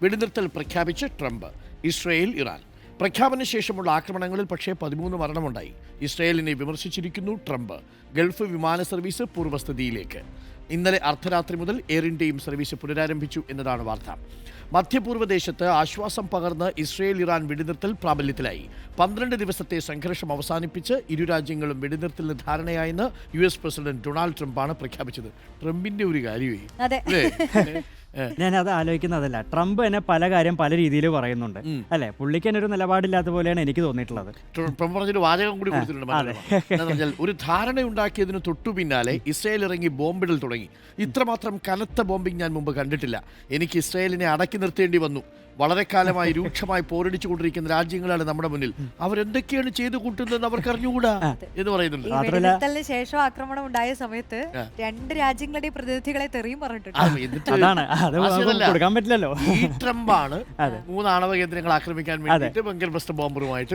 വെടിനിർത്തൽ പ്രഖ്യാപിച്ച് Trump. Israel Iran പ്രഖ്യാപന ശേഷമുള്ള ആക്രമണങ്ങളിൽ പക്ഷേ 13 മരണമുണ്ടായി. ഇസ്രയേലിനെ വിമർശിച്ചിരിക്കുന്നു ട്രംപ്. ഗൾഫ് വിമാന സർവീസ് പൂർവ്വസ്ഥിതിയിലേക്ക്. ഇന്നലെ അർദ്ധരാത്രി മുതൽ എയർ ഇന്ത്യയും സർവീസ് പുനരാരംഭിച്ചു എന്നതാണ് വാർത്ത. മധ്യപൂർവ്വ ദേശത്ത് ആശ്വാസം പകർന്ന് ഇസ്രയേൽ ഇറാൻ വെടിനിർത്തൽ പ്രാബല്യത്തിലായി. 12 ദിവസത്തെ സംഘർഷം അവസാനിപ്പിച്ച് ഇരു രാജ്യങ്ങളും വെടിനിർത്തലിന് ധാരണയായെന്ന് US പ്രസിഡന്റ് ഡൊണാൾഡ് ട്രംപാണ് പ്രഖ്യാപിച്ചത്. ട്രംപിന്റെ ഒരു കാര്യമേ ഞാൻ അത് ആലോചിക്കുന്നതല്ല, ട്രംപ് തന്നെ പല കാര്യം പല രീതിയിൽ പറയുന്നുണ്ട് അല്ലെ. പുള്ളിക്ക് തന്നെ ഒരു നിലപാടില്ലാത്ത പോലെയാണ് എനിക്ക് തോന്നിയിട്ടുള്ളത്. ട്രംപ് പറഞ്ഞൊരു വാചകം കൂടി കൊടുത്തിട്ടുണ്ട്. ഒരു ധാരണയുണ്ടാക്കിയതിന് തൊട്ടു പിന്നാലെ ഇസ്രയേൽ ഇറങ്ങി ബോംബിടൽ തുടങ്ങി. ഇത്രമാത്രം കനത്ത ബോംബിംഗ് ഞാൻ മുമ്പ് കണ്ടിട്ടില്ല. എനിക്ക് ഇസ്രയേലിനെ അടക്കി നിർത്തേണ്ടി വന്നു. വളരെ കാലമായി രൂക്ഷമായി പോരടിച്ചുകൊണ്ടിരിക്കുന്ന രാജ്യങ്ങളാണ് നമ്മുടെ മുന്നിൽ. അവരെന്തൊക്കെയാണ് ചെയ്തു കൂട്ടുന്നതെന്ന് അവർക്ക് അറിഞ്ഞുകൂടാ എന്ന് പറയുന്നുണ്ട്. വെടിനിർത്തലിന് ശേഷം ആക്രമണം ഉണ്ടായ സമയത്ത് 2 രാജ്യങ്ങളുടെ പ്രതിനിധികളെ തെറിയും പറഞ്ഞിട്ടുണ്ട്. കൊടുക്കാൻ പറ്റില്ലല്ലോ. ഈ ട്രംപാണ് 3 ആണവ കേന്ദ്രങ്ങൾ ആക്രമിക്കാൻ വേണ്ടിയിട്ട് ബങ്കർ ബസ്റ്റർ ബോംബറുമായിട്ട്